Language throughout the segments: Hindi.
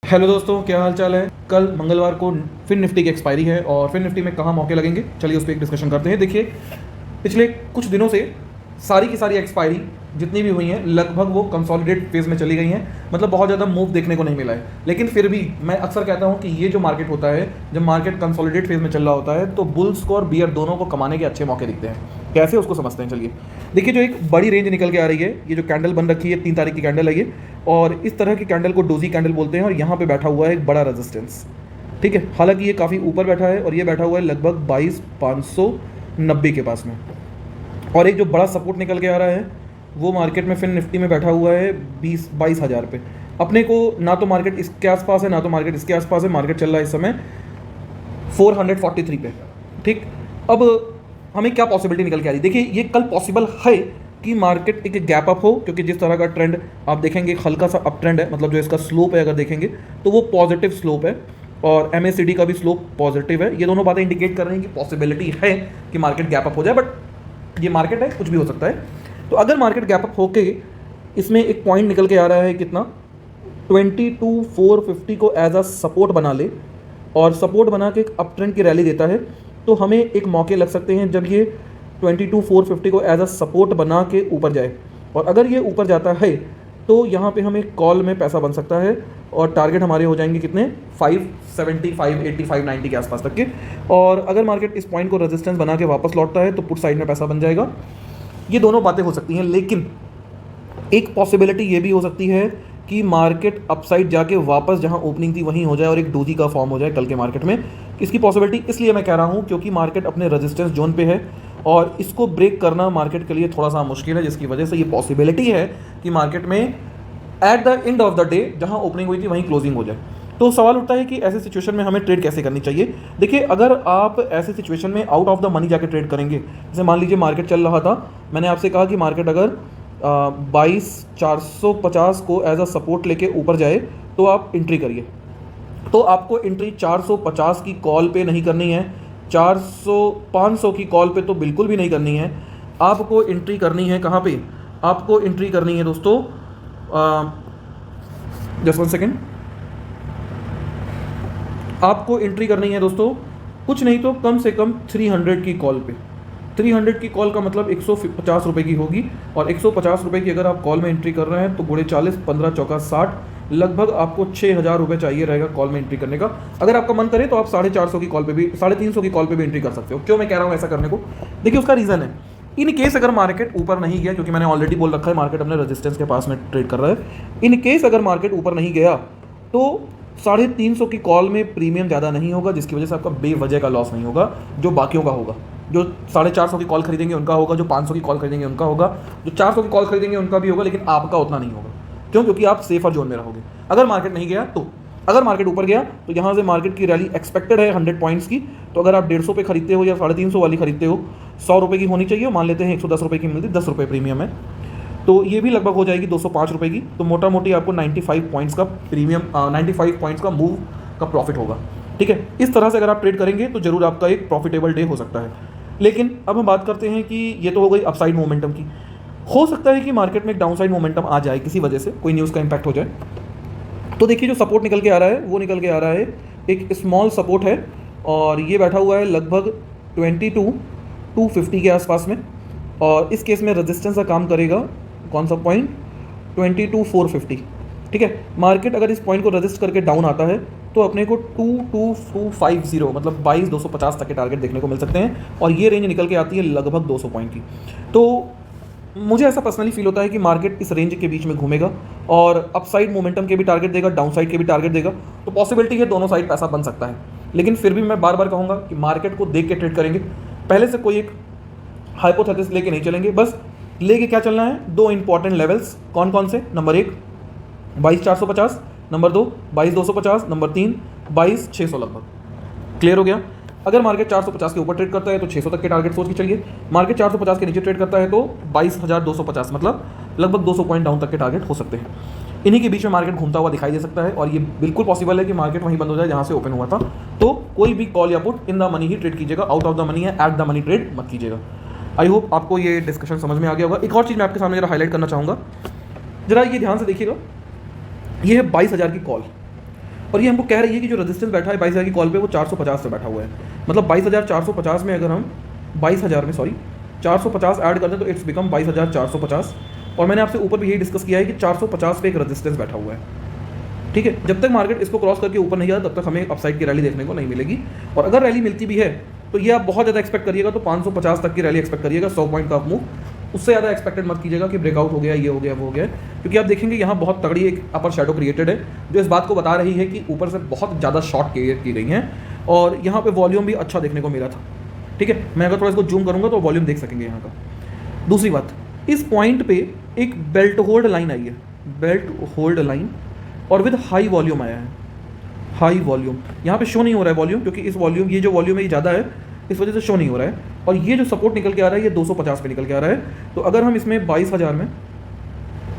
हेलो दोस्तों, क्या हाल चाल है। कल मंगलवार को फिन निफ्टी की एक्सपायरी है और फिन निफ्टी में कहाँ मौके लगेंगे, चलिए उस पर एक डिस्कशन करते हैं। देखिए, पिछले कुछ दिनों से सारी की सारी एक्सपायरी जितनी भी हुई हैं लगभग वो कंसोलिडेट फेज में चली गई हैं। मतलब बहुत ज़्यादा मूव देखने को नहीं मिला है। लेकिन फिर भी मैं अक्सर कहता हूँ कि ये जो मार्केट होता है, जब मार्केट कंसोलिडेट फेज में चल रहा होता है तो बुल्स को और बियर दोनों को कमाने के अच्छे मौके दिखते हैं। कैसे, उसको समझते हैं। चलिए देखिए, जो एक बड़ी रेंज निकल के आ रही है, ये जो कैंडल बन रखी है 3 तारीख की कैंडल है ये, और इस तरह की कैंडल को डोजी कैंडल बोलते हैं। और यहाँ पे बैठा हुआ है एक बड़ा रेजिस्टेंस, ठीक है। हालांकि ये काफ़ी ऊपर बैठा है और ये बैठा हुआ है लगभग 22,590 के पास में। और एक जो बड़ा सपोर्ट निकल के आ रहा है वो मार्केट में फिन निफ्टी में बैठा हुआ है 22,000 पे। अपने को ना तो मार्केट इसके आसपास है ना तो मार्केट इसके आसपास है। मार्केट चल रहा है इस समय 443 पे, ठीक। अब हमें क्या पॉसिबिलिटी निकल के आ रही है, देखिए ये कल पॉसिबल है कि मार्केट एक गैप अप हो, क्योंकि जिस तरह का ट्रेंड आप देखेंगे एक हल्का सा अप ट्रेंड है। मतलब जो इसका स्लोप है अगर देखेंगे तो वो पॉजिटिव स्लोप है और एमएससीडी का भी स्लोप पॉजिटिव है। ये दोनों बातें इंडिकेट कर रही हैं कि पॉसिबिलिटी है कि मार्केट गैप अप हो जाए, बट ये मार्केट है, कुछ भी हो सकता है। तो अगर मार्केट गैप अप होके इसमें एक पॉइंट निकल के आ रहा है कितना, 22,450 को एज अ सपोर्ट बना ले और सपोर्ट बना के एक अप ट्रेंड की रैली देता है, तो हमें एक मौके लग सकते हैं जब ये 22,450 को एज अ सपोर्ट बना के ऊपर जाए। और अगर ये ऊपर जाता है तो यहाँ पे हमें कॉल में पैसा बन सकता है और टारगेट हमारे हो जाएंगे कितने, 570, 580, 590 के आसपास तक के। और अगर मार्केट इस पॉइंट को रेजिस्टेंस बना के वापस लौटता है तो पुट साइड में पैसा बन जाएगा। ये दोनों बातें हो सकती हैं, लेकिन एक पॉसिबिलिटी ये भी हो सकती है कि मार्केट अपसाइड जाके वापस जहां ओपनिंग थी वहीं हो जाए और एक डोजी का फॉर्म हो जाए कल के मार्केट में। इसकी पॉसिबिलिटी इसलिए मैं कह रहा हूं क्योंकि मार्केट अपने रेजिस्टेंस जोन पे है और इसको ब्रेक करना मार्केट के लिए थोड़ा सा मुश्किल है, जिसकी वजह से ये पॉसिबिलिटी है कि मार्केट में at the end of the day जहां ओपनिंग हुई थी वहीं क्लोजिंग हो जाए। तो सवाल उठता है कि ऐसे सिचुएशन में हमें ट्रेड कैसे करनी चाहिए। देखिए, अगर आप ऐसे सिचुएशन में आउट ऑफ द मनी जाके ट्रेड करेंगे, जैसे मान लीजिए मार्केट चल रहा था, मैंने आपसे कहा कि मार्केट अगर 22,450 को एज अ सपोर्ट लेके ऊपर जाए तो आप एंट्री करिए। तो आपको एंट्री 450 की कॉल पे नहीं करनी है, 500 की कॉल पे तो बिल्कुल भी नहीं करनी है। आपको एंट्री करनी है कहाँ पे, आपको एंट्री करनी है दोस्तों, जस्ट वन सेकेंड, आपको एंट्री करनी है दोस्तों कुछ नहीं तो कम से कम 300 की कॉल पे। 300 की कॉल का मतलब 150 रुपये की होगी और 150 रुपये की अगर आप कॉल में एंट्री कर रहे हैं तो गुणे 40, 15 चौका 60, लगभग आपको 6,000 रुपये चाहिए रहेगा कॉल में एंट्री करने का। अगर आपका मन करे तो आप 450 की कॉल पे भी, 350 की कॉल पे भी एंट्री कर सकते हो। क्यों मैं कह रहा हूँ ऐसा करने को, देखिए उसका रीज़न है, इन केस अगर मार्केट ऊपर नहीं गया, क्योंकि मैंने ऑलरेडी बोल रखा है मार्केट अपने रेजिस्टेंस के पास में ट्रेड कर रहा है, इन केस अगर मार्केट ऊपर नहीं गया तो 350 की कॉल में प्रीमियम ज़्यादा नहीं होगा, जिसकी वजह से आपका बेवजह का लॉस नहीं होगा, जो बाकियों का होगा। जो 450 की कॉल खरीदेंगे उनका होगा, जो 500 की कॉल खरीदेंगे उनका होगा, जो 400 की कॉल खरीदेंगे उनका भी होगा, लेकिन आपका उतना नहीं होगा। क्यों? क्योंकि आप सेफर जोन में रहोगे। अगर मार्केट नहीं गया तो, अगर मार्केट ऊपर गया तो यहाँ से मार्केट की रैली एक्सपेक्टेड है 100 पॉइंट्स की, तो अगर आप 150 पे खरीदते हो या 350 वाली खरीदते हो, 100 रुपये की होनी चाहिए, मान लेते हैं 110 रुपये की मिलती, 10 रुपये प्रीमियम है, तो ये भी लगभग हो जाएगी 205 रुपये की। तो मोटा मोटी आपको 95 पॉइंट्स का प्रीमियम, 95 पॉइंट्स का मूव का प्रॉफिट होगा, ठीक है। इस तरह से अगर आप ट्रेड करेंगे तो जरूर आपका एक प्रॉफिटेबल डे हो सकता है। लेकिन अब हम बात करते हैं कि ये तो हो गई अपसाइड मोमेंटम की। हो सकता है कि मार्केट में एक डाउनसाइड मोमेंटम आ जाए, किसी वजह से कोई न्यूज़ का इंपैक्ट हो जाए। तो देखिए, जो सपोर्ट निकल के आ रहा है वो निकल के आ रहा है एक स्मॉल सपोर्ट है और ये बैठा हुआ है लगभग 22,250 के आसपास में। और इस केस में रेजिस्टेंस का काम करेगा कौन सा पॉइंट, 22,450, ठीक है। मार्केट अगर इस पॉइंट को रजिस्ट करके डाउन आता है तो अपने को 22,250 मतलब 22,250 तक के टारगेट देखने को मिल सकते हैं और ये रेंज निकल के आती है लगभग 200 पॉइंट की। तो मुझे ऐसा पर्सनली फील होता है कि मार्केट इस रेंज के बीच में घूमेगा और अपसाइड मोमेंटम के भी टारगेट देगा, डाउन साइड के भी टारगेट देगा। तो पॉसिबिलिटी है दोनों साइड पैसा बन सकता है, लेकिन फिर भी मैं बार बार कहूँगा कि मार्केट को देख के ट्रेड करेंगे। पहले से कोई एक हाइपोथेसिस लेके नहीं चलेंगे, बस लेके क्या चलना है, 2 इंपॉर्टेंट लेवल्स कौन कौन से, नंबर 1 22,450, नंबर 2 22,250, नंबर 3 22,600 लगभग। क्लियर हो गया। अगर मार्केट 450 के ऊपर ट्रेड करता है तो 600 तक के टारगेट सोच के चलिए। मार्केट 450 के नीचे ट्रेड करता है तो 22,250 मतलब लगभग 200 पॉइंट डाउन तक के टारगेट हो सकते हैं। इन्हीं के बीच में मार्केट घूमता हुआ दिखाई दे सकता है और ये बिल्कुल पॉसिबल है कि मार्केट वहीं बंद हो जाए जहाँ से ओपन हुआ था। तो कोई भी कॉल या put in the money he trade कीजिएगा, आउट ऑफ द मनी है, एट द मनी ट्रेड मत कीजिएगा। आई होप आपको ये डिस्कशन समझ में आ गया होगा। एक और चीज़ मैं आपके सामने जरा हाईलाइट करना चाहूँगा, जरा ये ध्यान से देखिएगा, ये है 22,000 की कॉल। और ये हमको कह रही है कि जो रेजिस्टेंस बैठा है 22,000 की कॉल पे वो 450 से बैठा हुआ है। मतलब 22,450 में अगर हम 22,000 में 450 ऐड कर दें तो इट्स बिकम 22,450। और मैंने आपसे ऊपर भी यही डिस्कस किया है कि 450 पे एक रेजिस्टेंस बैठा हुआ है, ठीक है। जब तक मार्केट इसको क्रॉस करके ऊपर नहीं आता तब तक हमें अपसाइड की रैली देखने को नहीं मिलेगी। और अगर रैली मिलती भी है तो ये आप बहुत ज़्यादा एक्सपेक्ट करिएगा, तो 550 तक की रैली एक्सपेक्ट करिएगा, 100 पॉइंट का मूव। उससे ज़्यादा एक्सपेक्टेड मत कीजिएगा कि ब्रेकआउट हो गया, ये हो गया, वो हो गया, क्योंकि आप देखेंगे यहाँ बहुत तगड़ी एक अपर शैडो क्रिएटेड है जो इस बात को बता रही है कि ऊपर से बहुत ज़्यादा शॉर्ट क्रिएट की गई हैं। और यहाँ पे वॉल्यूम भी अच्छा देखने को मिला था, ठीक है। मैं अगर थोड़ा इसको जूम करूँगा तो वॉल्यूम देख सकेंगे यहाँ का। दूसरी बात, इस पॉइंट पे एक बेल्ट होल्ड लाइन आई है, बेल्ट होल्ड लाइन, और विद हाई वॉल्यूम आया है। हाई वॉल्यूम यहाँ पे शो नहीं हो रहा है वॉल्यूम, क्योंकि इस वॉल्यूम ये जो वॉल्यूम है ये ज़्यादा है, इस वजह से शो नहीं हो रहा है। और ये जो सपोर्ट निकल के आ रहा है ये 250 पे निकल के आ रहा है। तो अगर हम इसमें 22,000 में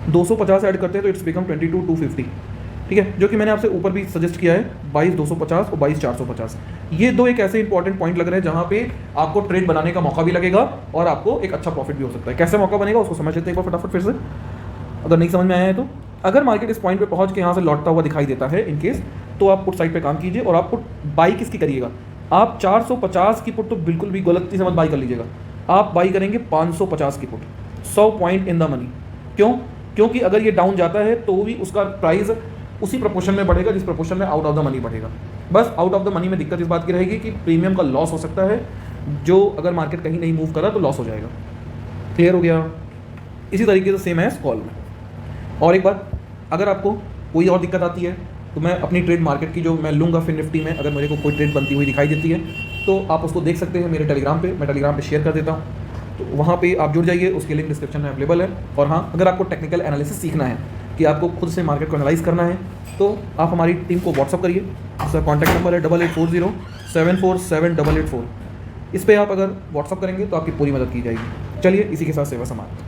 250 ऐड करते हैं तो इट्स बिकम 22,250, ठीक है, जो कि मैंने आपसे ऊपर भी सजेस्ट किया है 22,250 और 22,450। ये दो एक ऐसे इंपॉर्टेंट पॉइंट लग रहे हैं जहाँ पे आपको ट्रेड बनाने का मौका भी लगेगा और आपको एक अच्छा प्रॉफिट भी हो सकता है। कैसे मौका बनेगा उसको समझ लेते हैं एक बार फटाफट फिर से, अगर नहीं समझ में आया है तो। अगर मार्केट इस पॉइंट पे पहुंच के यहाँ से लौटता हुआ दिखाई देता है इन केस, तो आप पुट साइड पे काम कीजिए। और आप पुट बाई किसकी करिएगा, आप 450 की पुट तो बिल्कुल भी गलती से मत बाई कर लीजिएगा, आप बाई करेंगे 550 की put, 100 point in the money. क्यों? क्योंकि अगर ये डाउन जाता है तो भी उसका प्राइस उसी प्रोपोर्शन में बढ़ेगा जिस प्रोपोर्शन में आउट ऑफ द मनी बढ़ेगा। बस आउट ऑफ द मनी में दिक्कत इस बात की रहेगी कि प्रीमियम का लॉस हो सकता है, जो अगर मार्केट कहीं नहीं मूव करा तो लॉस हो जाएगा। क्लियर हो गया? इसी तरीके से सेम है कॉल में। और एक बात, अगर आपको कोई और दिक्कत आती है तो मैं अपनी ट्रेड मार्केट की जो मैं लूँगा फिर निफ्टी में, अगर मेरे को कोई ट्रेड बनती हुई दिखाई देती है तो आप उसको देख सकते हैं मेरे टेलीग्राम पे, मैं टेलीग्राम पे शेयर कर देता हूँ, तो वहाँ पे आप जुड़ जाइए, उसकी लिंक डिस्क्रिप्शन में अवेलेबल है। और हाँ, अगर आपको टेक्निकल एनालिसिस सीखना है कि आपको खुद से मार्केट को एनालाइज करना है तो आप हमारी टीम को व्हाट्सअप करिए। उसका कॉन्टैक्ट नंबर है 8840747884। इस पर आप अगर व्हाट्सअप करेंगे तो आपकी पूरी मदद की जाएगी। चलिए, इसी के साथ सेवा समाप्त।